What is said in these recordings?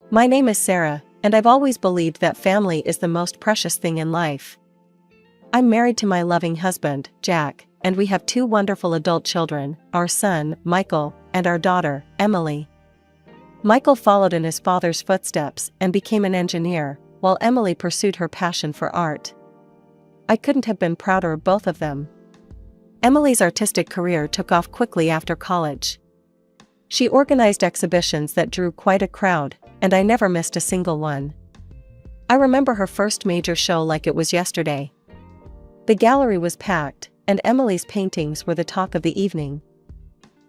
My name is Sarah, and I've always believed that family is the most precious thing in life. I'm married to my loving husband, Jack, and we have 2 wonderful adult children, our son, Michael, and our daughter, Emily. Michael followed in his father's footsteps and became an engineer, while Emily pursued her passion for art. I couldn't have been prouder of both of them. Emily's artistic career took off quickly after college. She organized exhibitions that drew quite a crowd, and I never missed a single one. I remember her first major show like it was yesterday. The gallery was packed, and Emily's paintings were the talk of the evening.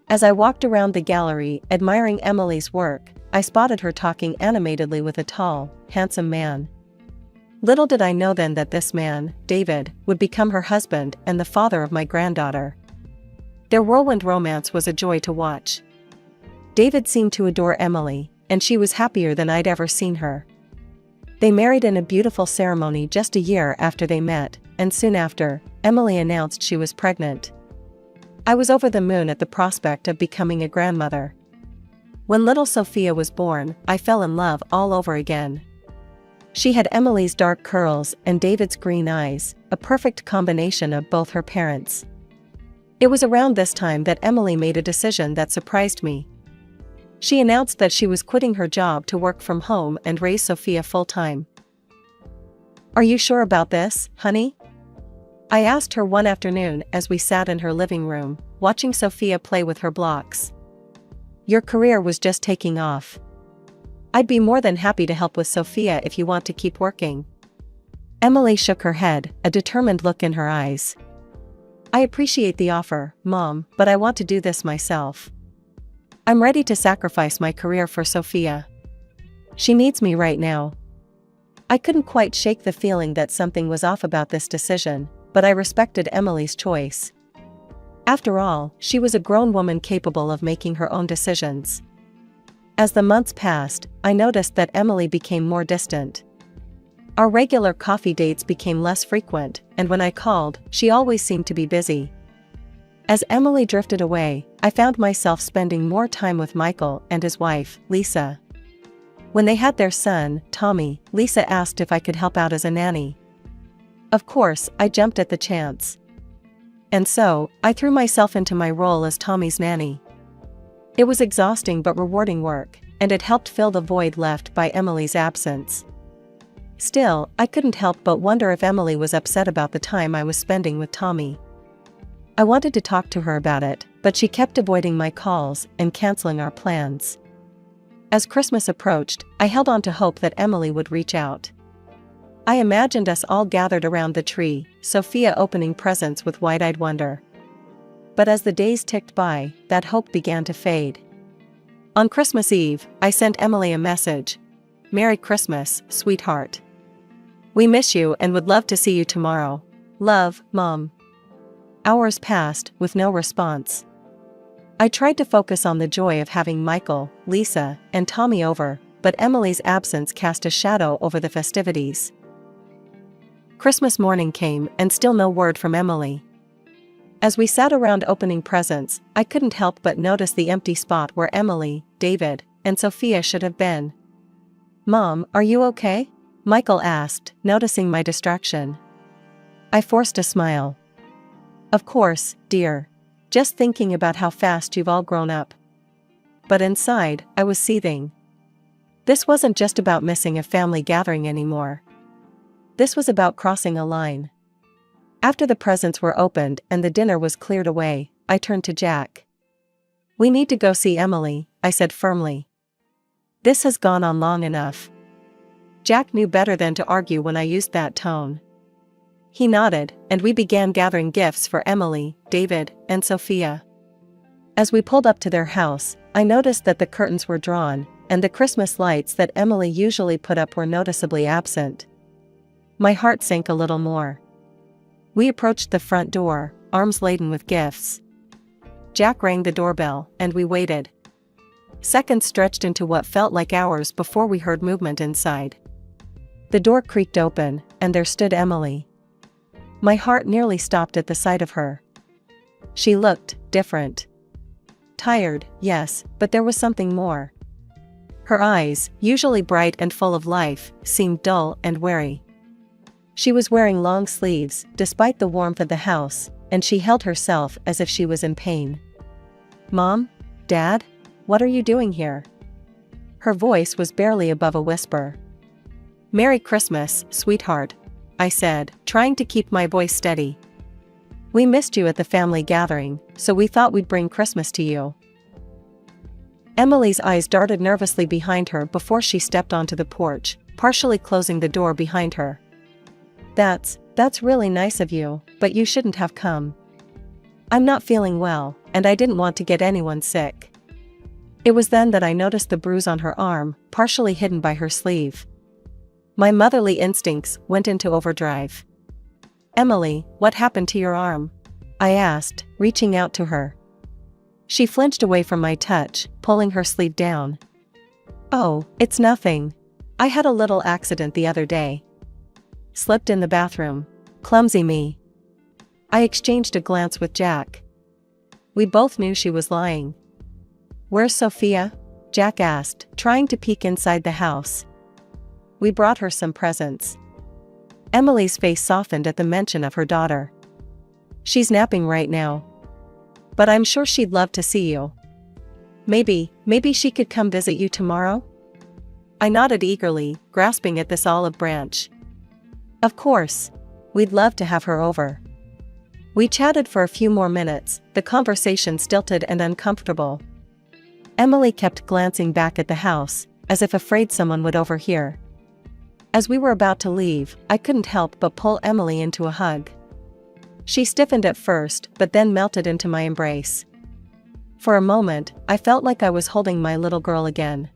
As I walked around the gallery admiring Emily's work, I spotted her talking animatedly with a tall, handsome man. Little did I know then that this man, David, would become her husband and the father of my granddaughter. Their whirlwind romance was a joy to watch. David seemed to adore Emily, and she was happier than I'd ever seen her. They married in a beautiful ceremony just a year after they met, and soon after, Emily announced she was pregnant. I was over the moon at the prospect of becoming a grandmother. When little Sophia was born, I fell in love all over again. She had Emily's dark curls and David's green eyes, a perfect combination of both her parents. It was around this time that Emily made a decision that surprised me. She announced that she was quitting her job to work from home and raise Sophia full-time. "Are you sure about this, honey?" I asked her one afternoon as we sat in her living room, watching Sophia play with her blocks. "Your career was just taking off. I'd be more than happy to help with Sophia if you want to keep working." Emily shook her head, a determined look in her eyes. "I appreciate the offer, Mom, but I want to do this myself. I'm ready to sacrifice my career for Sophia. She needs me right now." I couldn't quite shake the feeling that something was off about this decision, but I respected Emily's choice. After all, she was a grown woman capable of making her own decisions. As the months passed, I noticed that Emily became more distant. Our regular coffee dates became less frequent, and when I called, she always seemed to be busy. As Emily drifted away, I found myself spending more time with Michael and his wife, Lisa. When they had their son, Tommy, Lisa asked if I could help out as a nanny. Of course, I jumped at the chance. And so, I threw myself into my role as Tommy's nanny. It was exhausting but rewarding work, and it helped fill the void left by Emily's absence. Still, I couldn't help but wonder if Emily was upset about the time I was spending with Tommy. I wanted to talk to her about it, but she kept avoiding my calls and canceling our plans. As Christmas approached, I held on to hope that Emily would reach out. I imagined us all gathered around the tree, Sophia opening presents with wide-eyed wonder. But as the days ticked by, that hope began to fade. On Christmas Eve, I sent Emily a message. "Merry Christmas, sweetheart. We miss you and would love to see you tomorrow. Love, Mom." Hours passed, with no response. I tried to focus on the joy of having Michael, Lisa, and Tommy over, but Emily's absence cast a shadow over the festivities. Christmas morning came and still no word from Emily. As we sat around opening presents, I couldn't help but notice the empty spot where Emily, David, and Sophia should have been. "Mom, are you okay?" Michael asked, noticing my distraction. I forced a smile. "Of course, dear. Just thinking about how fast you've all grown up." But inside, I was seething. This wasn't just about missing a family gathering anymore. This was about crossing a line. After the presents were opened and the dinner was cleared away, I turned to Jack. "We need to go see Emily," I said firmly. "This has gone on long enough." Jack knew better than to argue when I used that tone. He nodded, and we began gathering gifts for Emily, David, and Sophia. As we pulled up to their house, I noticed that the curtains were drawn, and the Christmas lights that Emily usually put up were noticeably absent. My heart sank a little more. We approached the front door, arms laden with gifts. Jack rang the doorbell, and we waited. Seconds stretched into what felt like hours before we heard movement inside. The door creaked open, and there stood Emily. My heart nearly stopped at the sight of her. She looked different. Tired, yes, but there was something more. Her eyes, usually bright and full of life, seemed dull and wary. She was wearing long sleeves, despite the warmth of the house, and she held herself as if she was in pain. "Mom? Dad? What are you doing here?" Her voice was barely above a whisper. "Merry Christmas, sweetheart," I said, trying to keep my voice steady. "We missed you at the family gathering, so we thought we'd bring Christmas to you." Emily's eyes darted nervously behind her before she stepped onto the porch, partially closing the door behind her. That's really nice of you, but you shouldn't have come. I'm not feeling well, and I didn't want to get anyone sick." It was then that I noticed the bruise on her arm, partially hidden by her sleeve. My motherly instincts went into overdrive. "Emily, what happened to your arm?" I asked, reaching out to her. She flinched away from my touch, pulling her sleeve down. "Oh, it's nothing. I had a little accident the other day. Slipped in the bathroom. Clumsy me." I exchanged a glance with Jack. We both knew she was lying. "Where's Sophia?" Jack asked, trying to peek inside the house. "We brought her some presents." Emily's face softened at the mention of her daughter. "She's napping right now. But I'm sure she'd love to see you. Maybe she could come visit you tomorrow?" I nodded eagerly, grasping at this olive branch. "Of course. We'd love to have her over." We chatted for a few more minutes, the conversation stilted and uncomfortable. Emily kept glancing back at the house, as if afraid someone would overhear. As we were about to leave, I couldn't help but pull Emily into a hug. She stiffened at first, but then melted into my embrace. For a moment, I felt like I was holding my little girl again.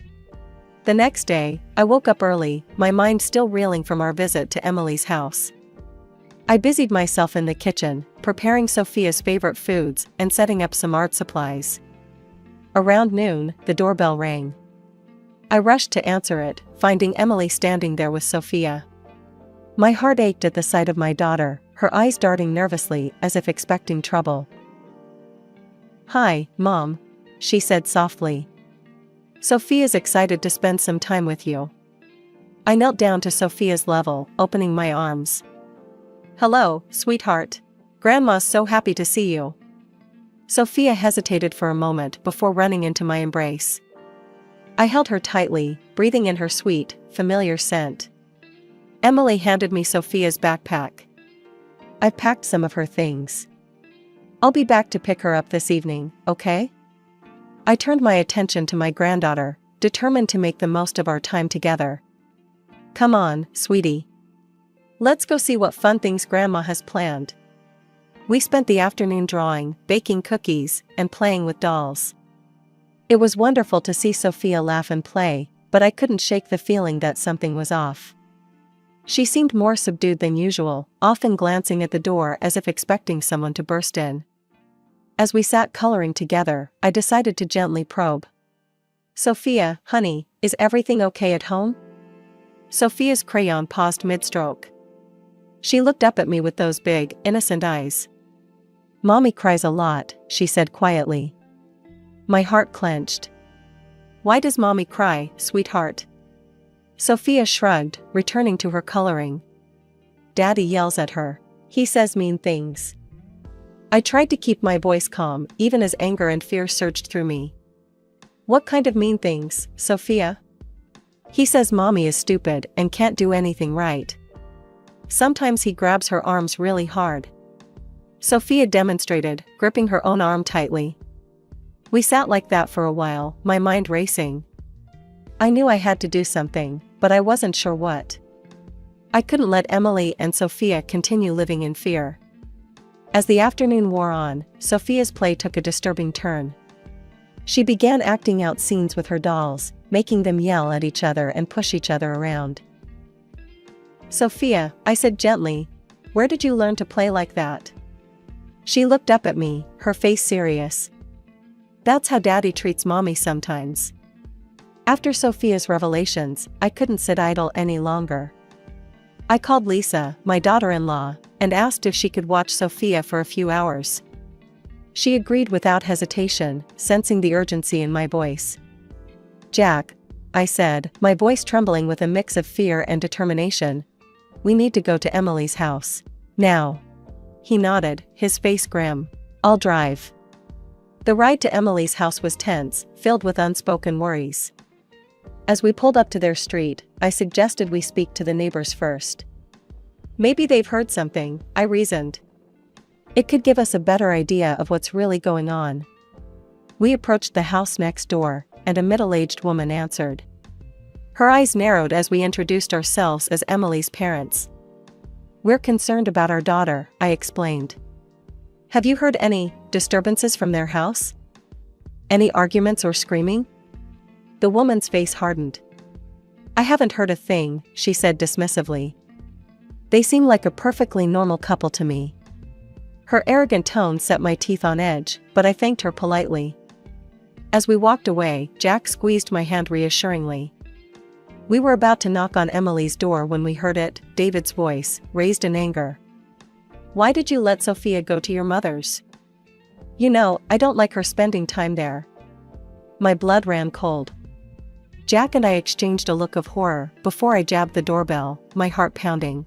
The next day, I woke up early, my mind still reeling from our visit to Emily's house. I busied myself in the kitchen, preparing Sophia's favorite foods and setting up some art supplies. Around noon, the doorbell rang. I rushed to answer it, finding Emily standing there with Sophia. My heart ached at the sight of my daughter, her eyes darting nervously as if expecting trouble. "Hi, Mom," she said softly. "Sophia's excited to spend some time with you." I knelt down to Sophia's level, opening my arms. "Hello, sweetheart. Grandma's so happy to see you." Sophia hesitated for a moment before running into my embrace. I held her tightly, breathing in her sweet, familiar scent. Emily handed me Sophia's backpack. "I've packed some of her things. I'll be back to pick her up this evening, okay?" I turned my attention to my granddaughter, determined to make the most of our time together. "Come on, sweetie. Let's go see what fun things Grandma has planned." We spent the afternoon drawing, baking cookies, and playing with dolls. It was wonderful to see Sophia laugh and play, but I couldn't shake the feeling that something was off. She seemed more subdued than usual, often glancing at the door as if expecting someone to burst in. As we sat coloring together, I decided to gently probe. "Sophia, honey, is everything okay at home?" Sophia's crayon paused mid-stroke. She looked up at me with those big, innocent eyes. "Mommy cries a lot," she said quietly. My heart clenched. "Why does Mommy cry, sweetheart?" Sophia shrugged, returning to her coloring. "Daddy yells at her. He says mean things." I tried to keep my voice calm, even as anger and fear surged through me. "What kind of mean things, Sophia?" "He says Mommy is stupid and can't do anything right. Sometimes he grabs her arms really hard." Sophia demonstrated, gripping her own arm tightly. We sat like that for a while, my mind racing. I knew I had to do something, but I wasn't sure what. I couldn't let Emily and Sophia continue living in fear. As the afternoon wore on, Sophia's play took a disturbing turn. She began acting out scenes with her dolls, making them yell at each other and push each other around. "Sophia," I said gently, "where did you learn to play like that?" She looked up at me, her face serious. "That's how Daddy treats Mommy sometimes." After Sophia's revelations, I couldn't sit idle any longer. I called Lisa, my daughter-in-law, and asked if she could watch Sophia for a few hours. She agreed without hesitation, sensing the urgency in my voice. "Jack, I said, my voice trembling with a mix of fear and determination. We need to go to Emily's house. Now. He nodded, his face grim. I'll drive. The ride to Emily's house was tense, filled with unspoken worries. As we pulled up to their street, I suggested we speak to the neighbors first. Maybe they've heard something, I reasoned. It could give us a better idea of what's really going on. We approached the house next door, and a middle-aged woman answered. Her eyes narrowed as we introduced ourselves as Emily's parents. We're concerned about our daughter, I explained. Have you heard any disturbances from their house? Any arguments or screaming? The woman's face hardened. I haven't heard a thing, she said dismissively. They seem like a perfectly normal couple to me. Her arrogant tone set my teeth on edge, but I thanked her politely. As we walked away, Jack squeezed my hand reassuringly. We were about to knock on Emily's door when we heard it, David's voice, raised in anger. Why did you let Sophia go to your mother's? You know, I don't like her spending time there. My blood ran cold. Jack and I exchanged a look of horror before I jabbed the doorbell, my heart pounding.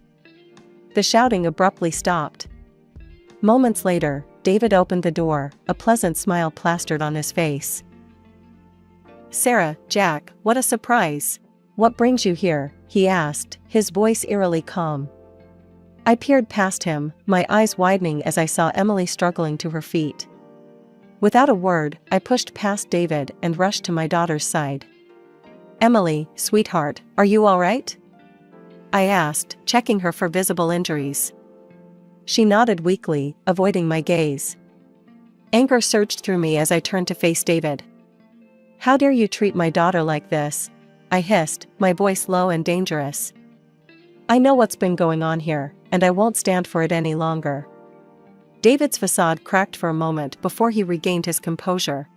The shouting abruptly stopped. Moments later, David opened the door, a pleasant smile plastered on his face. Sarah, Jack, what a surprise. What brings you here? He asked, his voice eerily calm. I peered past him, my eyes widening as I saw Emily struggling to her feet. Without a word, I pushed past David and rushed to my daughter's side. Emily, sweetheart, are you all right? I asked, checking her for visible injuries. She nodded weakly, avoiding my gaze. Anger surged through me as I turned to face David. How dare you treat my daughter like this? I hissed, my voice low and dangerous. I know what's been going on here, and I won't stand for it any longer. David's facade cracked for a moment before he regained his composure.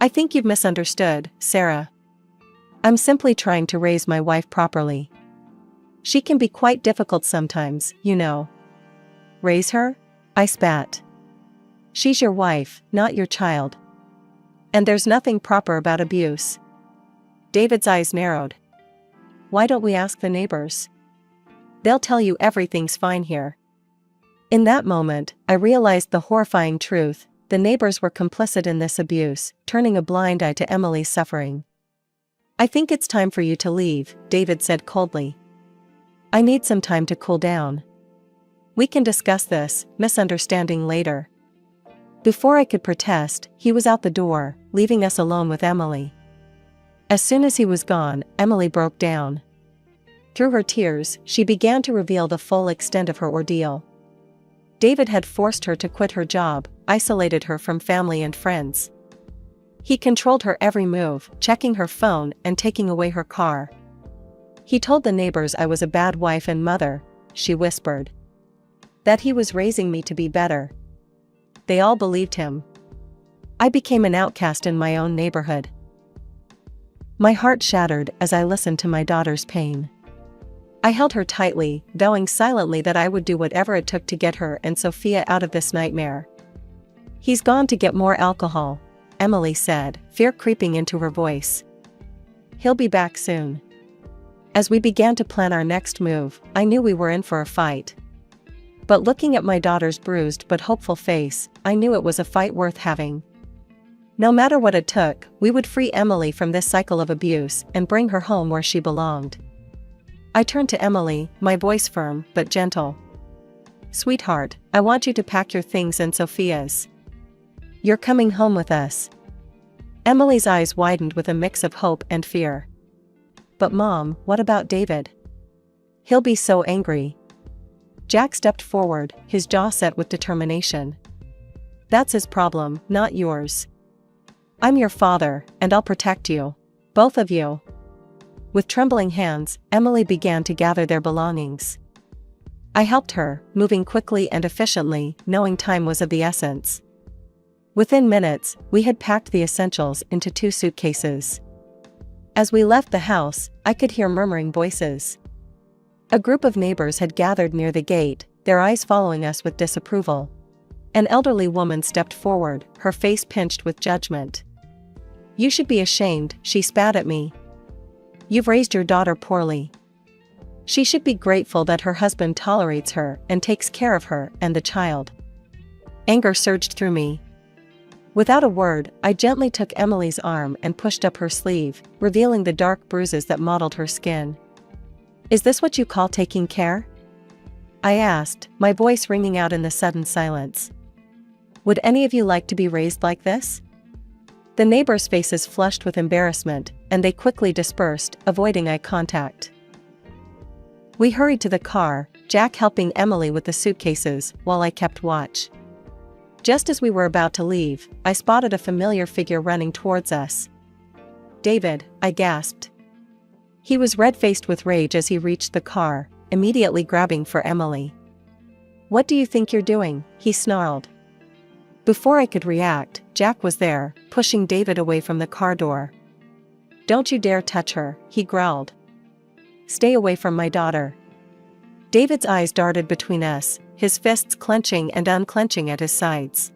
I think you've misunderstood, Sarah. I'm simply trying to raise my wife properly. She can be quite difficult sometimes, you know. Raise her? I spat. She's your wife, not your child. And there's nothing proper about abuse. David's eyes narrowed. Why don't we ask the neighbors? They'll tell you everything's fine here. In that moment, I realized the horrifying truth. The neighbors were complicit in this abuse, turning a blind eye to Emily's suffering. I think it's time for you to leave, David said coldly. I need some time to cool down. We can discuss this misunderstanding later. Before I could protest, he was out the door, leaving us alone with Emily. As soon as he was gone, Emily broke down. Through her tears, she began to reveal the full extent of her ordeal. David had forced her to quit her job, isolated her from family and friends. He controlled her every move, checking her phone and taking away her car. He told the neighbors I was a bad wife and mother, she whispered. That he was raising me to be better. They all believed him. I became an outcast in my own neighborhood. My heart shattered as I listened to my daughter's pain. I held her tightly, vowing silently that I would do whatever it took to get her and Sophia out of this nightmare. He's gone to get more alcohol, Emily said, fear creeping into her voice. He'll be back soon. As we began to plan our next move, I knew we were in for a fight. But looking at my daughter's bruised but hopeful face, I knew it was a fight worth having. No matter what it took, we would free Emily from this cycle of abuse and bring her home where she belonged. I turned to Emily, my voice firm but gentle. Sweetheart, I want you to pack your things and Sophia's. You're coming home with us. Emily's eyes widened with a mix of hope and fear. But Mom, what about David? He'll be so angry. Jack stepped forward, his jaw set with determination. That's his problem, not yours. I'm your father, and I'll protect you. Both of you. With trembling hands, Emily began to gather their belongings. I helped her, moving quickly and efficiently, knowing time was of the essence. Within minutes, we had packed the essentials into 2 suitcases. As we left the house, I could hear murmuring voices. A group of neighbors had gathered near the gate, their eyes following us with disapproval. An elderly woman stepped forward, her face pinched with judgment. You should be ashamed, she spat at me. You've raised your daughter poorly. She should be grateful that her husband tolerates her and takes care of her and the child." Anger surged through me. Without a word, I gently took Emily's arm and pushed up her sleeve, revealing the dark bruises that mottled her skin. "Is this what you call taking care?" I asked, my voice ringing out in the sudden silence. "Would any of you like to be raised like this?" The neighbors' faces flushed with embarrassment, and they quickly dispersed, avoiding eye contact. We hurried to the car, Jack helping Emily with the suitcases, while I kept watch. Just as we were about to leave, I spotted a familiar figure running towards us. "David," I gasped. He was red-faced with rage as he reached the car, immediately grabbing for Emily. "What do you think you're doing?" he snarled. Before I could react, Jack was there, pushing David away from the car door. "Don't you dare touch her," he growled. "Stay away from my daughter." David's eyes darted between us, his fists clenching and unclenching at his sides.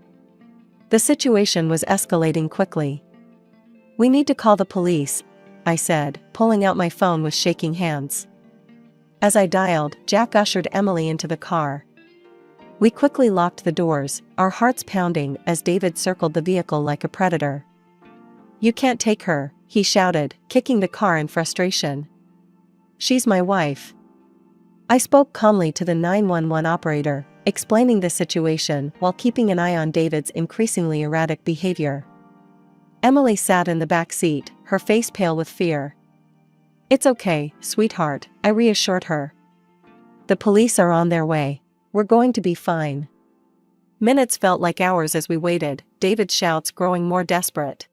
The situation was escalating quickly. "We need to call the police," I said, pulling out my phone with shaking hands. As I dialed, Jack ushered Emily into the car. We quickly locked the doors, our hearts pounding as David circled the vehicle like a predator. "You can't take her," he shouted, kicking the car in frustration. "She's my wife." I spoke calmly to the 911 operator, explaining the situation while keeping an eye on David's increasingly erratic behavior. Emily sat in the back seat, her face pale with fear. "It's okay, sweetheart," I reassured her. "The police are on their way. We're going to be fine." Minutes felt like hours as we waited, David's shouts growing more desperate.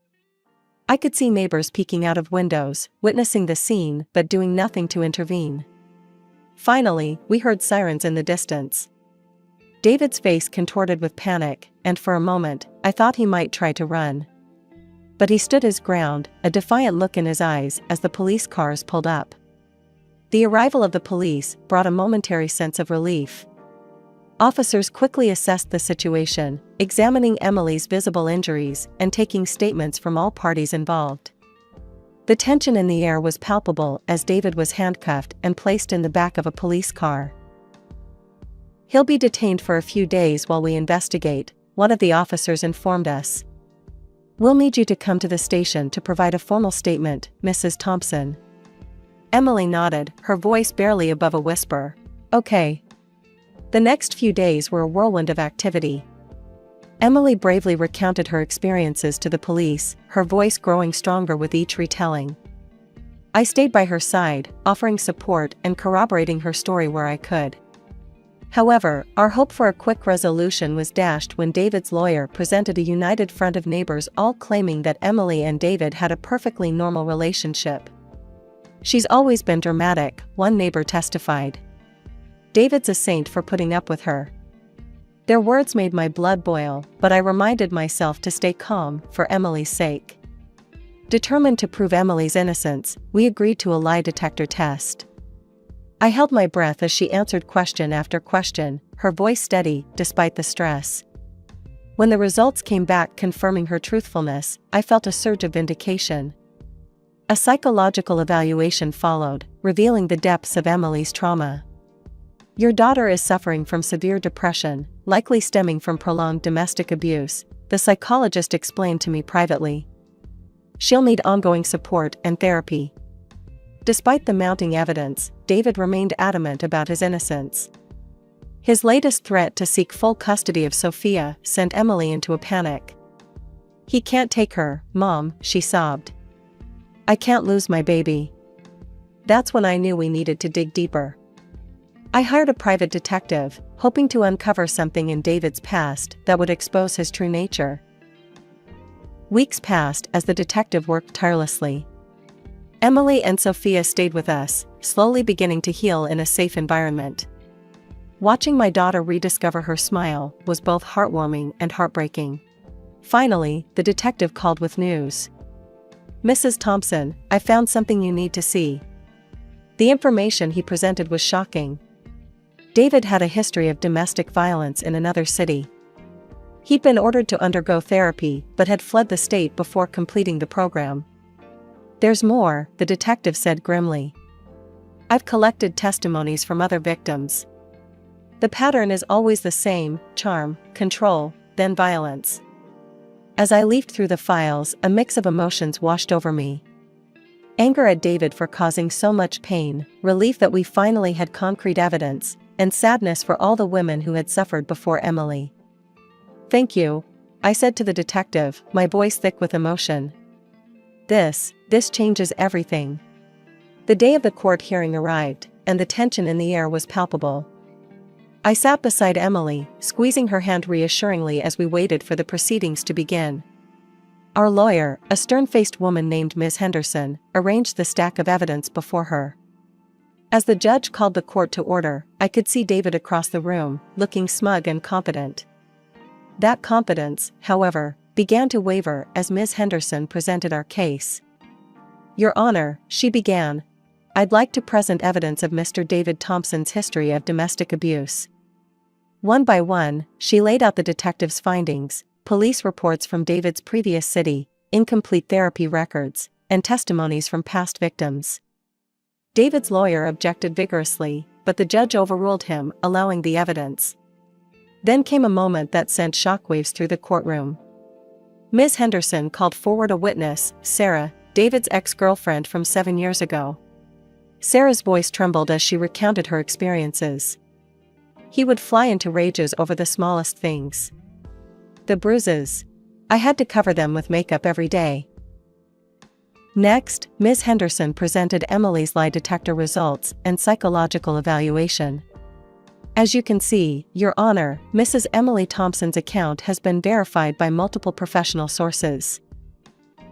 I could see neighbors peeking out of windows, witnessing the scene but doing nothing to intervene. Finally, we heard sirens in the distance. David's face contorted with panic, and for a moment, I thought he might try to run. But he stood his ground, a defiant look in his eyes as the police cars pulled up. The arrival of the police brought a momentary sense of relief. Officers quickly assessed the situation, examining Emily's visible injuries and taking statements from all parties involved. The tension in the air was palpable as David was handcuffed and placed in the back of a police car. "He'll be detained for a few days while we investigate," one of the officers informed us. "We'll need you to come to the station to provide a formal statement, Mrs. Thompson." Emily nodded, her voice barely above a whisper. "Okay." The next few days were a whirlwind of activity. Emily bravely recounted her experiences to the police, her voice growing stronger with each retelling. I stayed by her side, offering support and corroborating her story where I could. However, our hope for a quick resolution was dashed when David's lawyer presented a united front of neighbors all claiming that Emily and David had a perfectly normal relationship. "She's always been dramatic," one neighbor testified. "David's a saint for putting up with her." Their words made my blood boil, but I reminded myself to stay calm for Emily's sake. Determined to prove Emily's innocence, we agreed to a lie detector test. I held my breath as she answered question after question, her voice steady despite the stress. When the results came back confirming her truthfulness, I felt a surge of vindication. A psychological evaluation followed, revealing the depths of Emily's trauma. "Your daughter is suffering from severe depression, likely stemming from prolonged domestic abuse," the psychologist explained to me privately. "She'll need ongoing support and therapy." Despite the mounting evidence, David remained adamant about his innocence. His latest threat to seek full custody of Sophia sent Emily into a panic. "He can't take her, Mom," she sobbed. "I can't lose my baby." That's when I knew we needed to dig deeper. I hired a private detective, hoping to uncover something in David's past that would expose his true nature. Weeks passed as the detective worked tirelessly. Emily and Sophia stayed with us, slowly beginning to heal in a safe environment. Watching my daughter rediscover her smile was both heartwarming and heartbreaking. Finally, the detective called with news. "Mrs. Thompson, I found something you need to see." The information he presented was shocking. David had a history of domestic violence in another city. He'd been ordered to undergo therapy but had fled the state before completing the program. "There's more," the detective said grimly. "I've collected testimonies from other victims. The pattern is always the same: charm, control, then violence." As I leafed through the files, a mix of emotions washed over me. Anger at David for causing so much pain, relief that we finally had concrete evidence, and sadness for all the women who had suffered before Emily. "Thank you," I said to the detective, my voice thick with emotion. This changes everything." The day of the court hearing arrived, and the tension in the air was palpable. I sat beside Emily, squeezing her hand reassuringly as we waited for the proceedings to begin. Our lawyer, a stern-faced woman named Ms. Henderson, arranged the stack of evidence before her. As the judge called the court to order, I could see David across the room, looking smug and confident. That confidence, however, began to waver as Ms. Henderson presented our case. "Your Honor," she began, "I'd like to present evidence of Mr. David Thompson's history of domestic abuse." One by one, she laid out the detective's findings, police reports from David's previous city, incomplete therapy records, and testimonies from past victims. David's lawyer objected vigorously, but the judge overruled him, allowing the evidence. Then came a moment that sent shockwaves through the courtroom. Ms. Henderson called forward a witness, Sarah, David's ex-girlfriend from 7 years ago. Sarah's voice trembled as she recounted her experiences. He would fly into rages over the smallest things. The bruises. I had to cover them with makeup every day. Next, Ms. Henderson presented Emily's lie detector results and psychological evaluation. "As you can see, Your Honor, Mrs. Emily Thompson's account has been verified by multiple professional sources."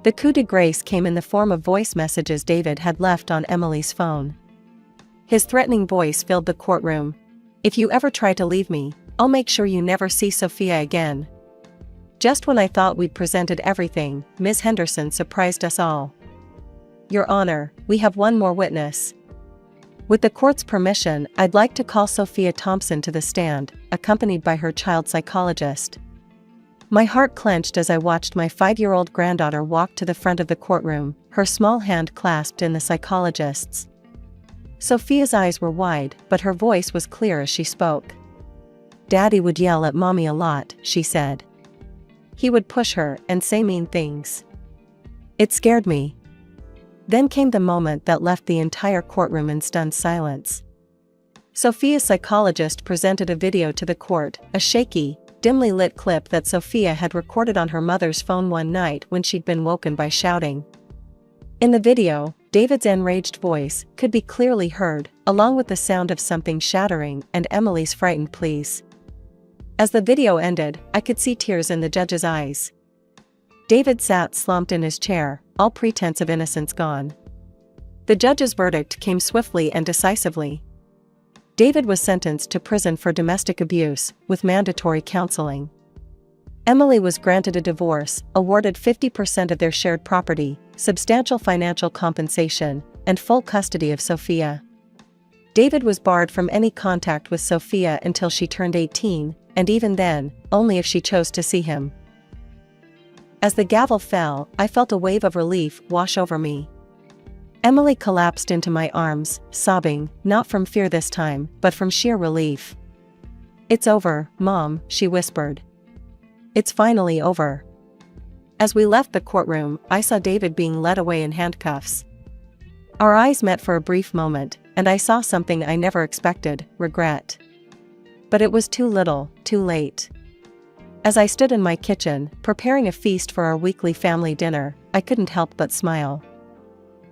The coup de grace came in the form of voice messages David had left on Emily's phone. His threatening voice filled the courtroom. "If you ever try to leave me, I'll make sure you never see Sophia again." Just when I thought we'd presented everything, Ms. Henderson surprised us all. "Your Honor, we have one more witness. With the court's permission, I'd like to call Sophia Thompson to the stand, accompanied by her child psychologist." My heart clenched as I watched my 5-year-old granddaughter walk to the front of the courtroom, her small hand clasped in the psychologist's. Sophia's eyes were wide, but her voice was clear as she spoke. "Daddy would yell at Mommy a lot," she said. "He would push her and say mean things. It scared me." Then came the moment that left the entire courtroom in stunned silence. Sophia's psychologist presented a video to the court, a shaky, dimly lit clip that Sophia had recorded on her mother's phone one night when she'd been woken by shouting. In the video, David's enraged voice could be clearly heard, along with the sound of something shattering and Emily's frightened pleas. As the video ended, I could see tears in the judge's eyes. David sat slumped in his chair, all pretense of innocence gone. The judge's verdict came swiftly and decisively. David was sentenced to prison for domestic abuse, with mandatory counseling. Emily was granted a divorce, awarded 50% of their shared property, substantial financial compensation, and full custody of Sophia. David was barred from any contact with Sophia until she turned 18, and even then, only if she chose to see him. As the gavel fell, I felt a wave of relief wash over me. Emily collapsed into my arms, sobbing, not from fear this time, but from sheer relief. "It's over, Mom," she whispered. "It's finally over." As we left the courtroom, I saw David being led away in handcuffs. Our eyes met for a brief moment, and I saw something I never expected: regret. But it was too little, too late. As I stood in my kitchen, preparing a feast for our weekly family dinner, I couldn't help but smile.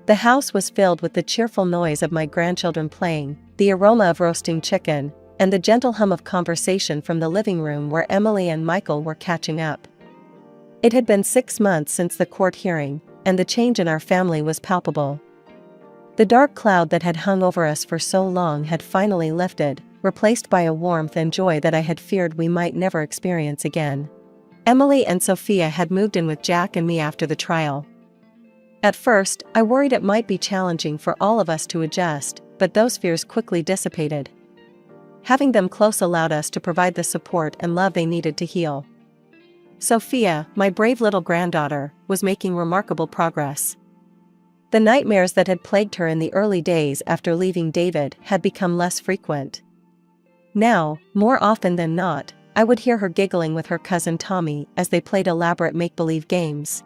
The house was filled with the cheerful noise of my grandchildren playing, the aroma of roasting chicken, and the gentle hum of conversation from the living room where Emily and Michael were catching up. It had been 6 months since the court hearing, and the change in our family was palpable. The dark cloud that had hung over us for so long had finally lifted, replaced by a warmth and joy that I had feared we might never experience again. Emily and Sophia had moved in with Jack and me after the trial. At first, I worried it might be challenging for all of us to adjust, but those fears quickly dissipated. Having them close allowed us to provide the support and love they needed to heal. Sophia, my brave little granddaughter, was making remarkable progress. The nightmares that had plagued her in the early days after leaving David had become less frequent. Now, more often than not, I would hear her giggling with her cousin Tommy as they played elaborate make-believe games.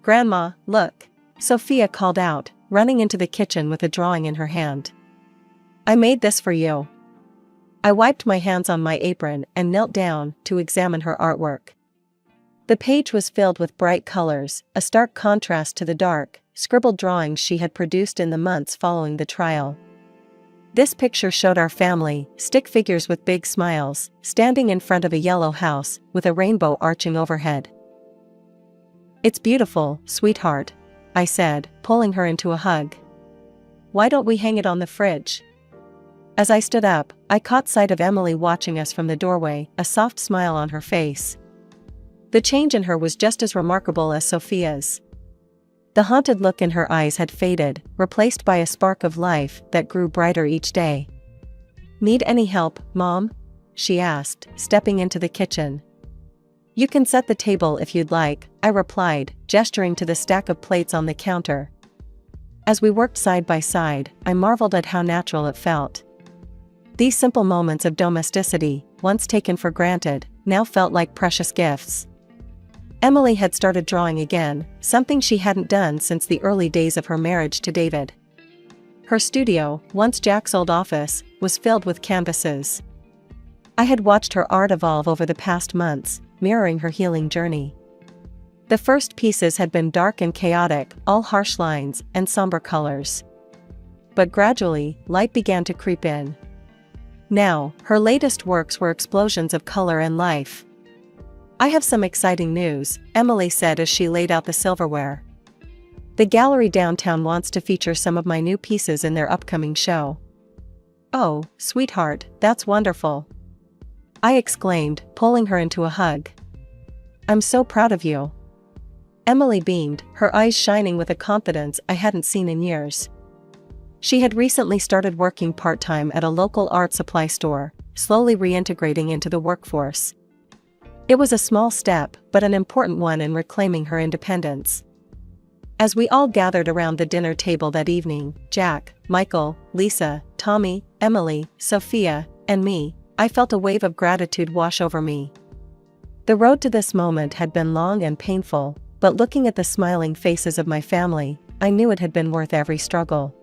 "Grandma, look," Sophia called out, running into the kitchen with a drawing in her hand. "I made this for you." I wiped my hands on my apron and knelt down to examine her artwork. The page was filled with bright colors, a stark contrast to the dark, scribbled drawings she had produced in the months following the trial. This picture showed our family, stick figures with big smiles, standing in front of a yellow house with a rainbow arching overhead. "It's beautiful, sweetheart," I said, pulling her into a hug. "Why don't we hang it on the fridge?" As I stood up, I caught sight of Emily watching us from the doorway, a soft smile on her face. The change in her was just as remarkable as Sophia's. The haunted look in her eyes had faded, replaced by a spark of life that grew brighter each day. "Need any help, Mom?" she asked, stepping into the kitchen. "You can set the table if you'd like," I replied, gesturing to the stack of plates on the counter. As we worked side by side, I marveled at how natural it felt. These simple moments of domesticity, once taken for granted, now felt like precious gifts. Emily had started drawing again, something she hadn't done since the early days of her marriage to David. Her studio, once Jack's old office, was filled with canvases. I had watched her art evolve over the past months, mirroring her healing journey. The first pieces had been dark and chaotic, all harsh lines and somber colors. But gradually, light began to creep in. Now, her latest works were explosions of color and life. "I have some exciting news," Emily said as she laid out the silverware. "The gallery downtown wants to feature some of my new pieces in their upcoming show." "Oh, sweetheart, that's wonderful," I exclaimed, pulling her into a hug. "I'm so proud of you." Emily beamed, her eyes shining with a confidence I hadn't seen in years. She had recently started working part-time at a local art supply store, slowly reintegrating into the workforce. It was a small step, but an important one in reclaiming her independence. As we all gathered around the dinner table that evening, Jack, Michael, Lisa, Tommy, Emily, Sophia, and me, I felt a wave of gratitude wash over me. The road to this moment had been long and painful, but looking at the smiling faces of my family, I knew it had been worth every struggle.